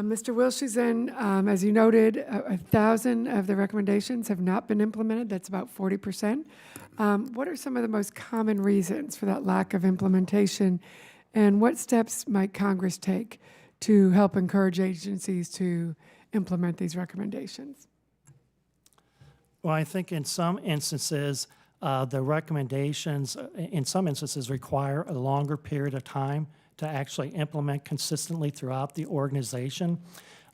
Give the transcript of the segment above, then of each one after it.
Mr. Wilshusen, as you noted, 1,000 of the recommendations have not been implemented. That's about 40%. What are some of the most common reasons for that lack of implementation, and what steps might Congress take to help encourage agencies to implement these recommendations? Well, I think in some instances, the recommendations, in some instances, require a longer period of time to actually implement consistently throughout the organization,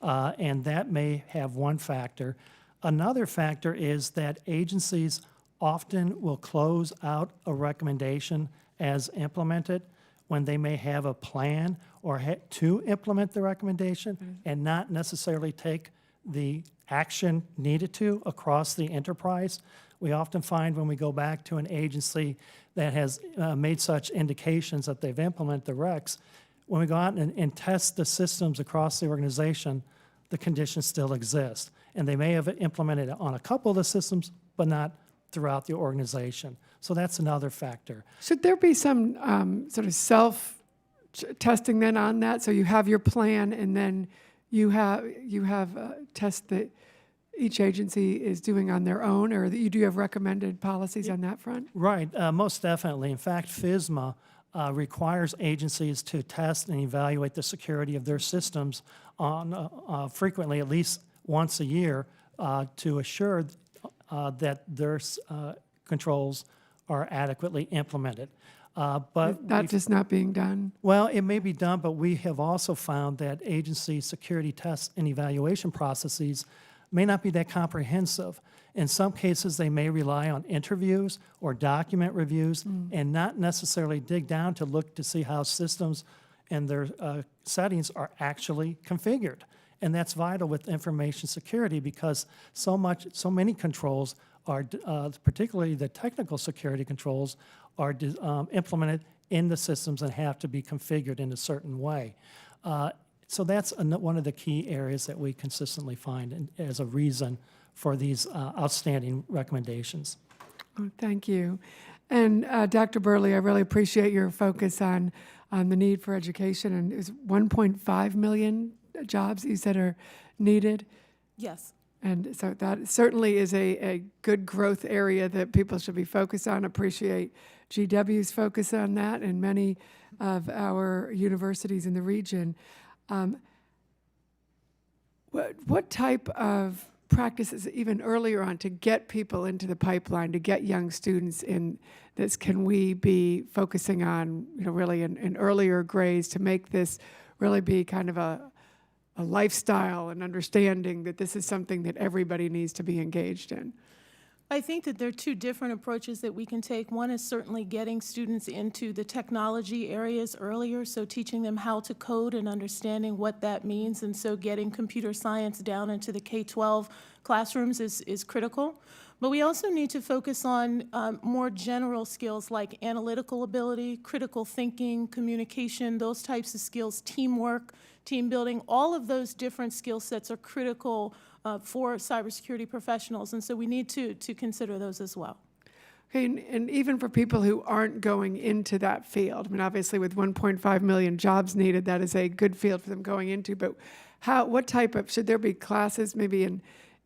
and that may have one factor. Another factor is that agencies often will close out a recommendation as implemented when they may have a plan or to implement the recommendation and not necessarily take the action needed to across the enterprise. We often find when we go back to an agency that has made such indications that they've implemented the recs, when we go out and test the systems across the organization, the conditions still exist. And they may have implemented it on a couple of the systems, but not throughout the organization. So that's another factor. Should there be some sort of self-testing then on that? So you have your plan, and then you have tests that each agency is doing on their own, or that you do have recommended policies on that front? Right, most definitely. In fact, FSMA requires agencies to test and evaluate the security of their systems on frequently, at least once a year, to assure that their controls are adequately implemented. But that's just not being done? Well, it may be done, but we have also found that agency security tests and evaluation processes may not be that comprehensive. In some cases, they may rely on interviews or document reviews and not necessarily dig down to look to see how systems and their settings are actually configured. And that's vital with information security because so many controls are, particularly the technical security controls, are implemented in the systems and have to be configured in a certain way. So that's one of the key areas that we consistently find as a reason for these outstanding recommendations. Oh, thank you. And Dr. Burley, I really appreciate your focus on the need for education. And is 1.5 million jobs you said are needed? Yes. And so that certainly is a good growth area that people should be focused on. Appreciate GW's focus on that and many of our universities in the region. What type of practices even earlier on to get people into the pipeline, to get young students in this, can we be focusing on, really in earlier grades to make this really be kind of a lifestyle and understanding that this is something that everybody needs to be engaged in? I think that there are two different approaches that we can take. One is certainly getting students into the technology areas earlier, so teaching them how to code and understanding what that means, and so getting computer science down into the K-12 classrooms is critical. But we also need to focus on more general skills like analytical ability, critical thinking, communication, those types of skills, teamwork, team building. All of those different skill sets are critical for cybersecurity professionals, and so we need to consider those as well. Okay, and even for people who aren't going into that field, I mean, obviously with 1.5 million jobs needed, that is a good field for them going into, but what type of, should there be classes maybe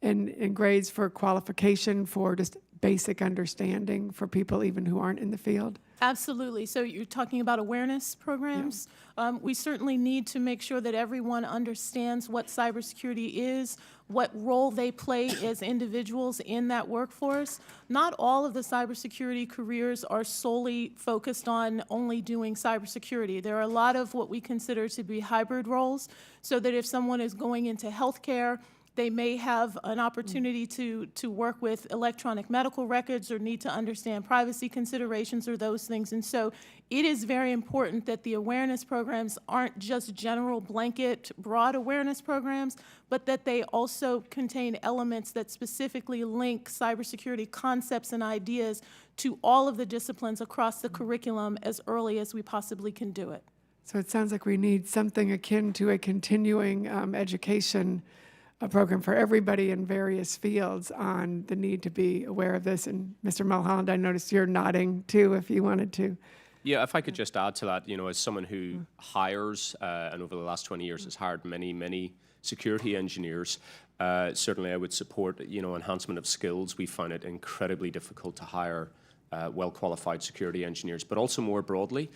in grades for qualification for just basic understanding for people even who aren't in the field? Absolutely. So you're talking about awareness programs. Yeah. We certainly need to make sure that everyone understands what cybersecurity is, what role they play as individuals in that workforce. Not all of the cybersecurity careers are solely focused on only doing cybersecurity. There are a lot of what we consider to be hybrid roles, so that if someone is going into healthcare, they may have an opportunity to work with electronic medical records or need to understand privacy considerations or those things. And so it is very important that the awareness programs aren't just general blanket, broad awareness programs, but that they also contain elements that specifically link cybersecurity concepts and ideas to all of the disciplines across the curriculum as early as we possibly can do it. So it sounds like we need something akin to a continuing education program for everybody in various fields on the need to be aware of this. And Mr. Mulholland, I noticed you're nodding too, if you wanted to Yeah, if I could just add to that, as someone who hires, and over the last 20 years has hired many, many security engineers, certainly I would support, enhancement of skills. We find it incredibly difficult to hire well-qualified security engineers, but also more broadly,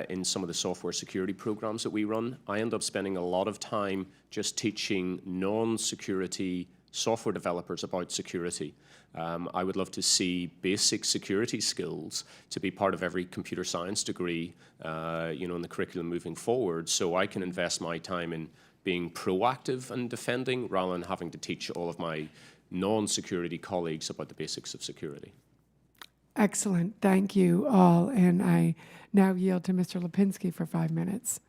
in some of the software security programs that we run, I end up spending a lot of time just teaching non-security software developers about security. I would love to see basic security skills to be part of every computer science degree, in the curriculum moving forward, so I can invest my time in being proactive and defending rather than having to teach all of my non-security colleagues about the basics of security. Excellent. Thank you all. And I now yield to Mr. Lipinski for 5 minutes.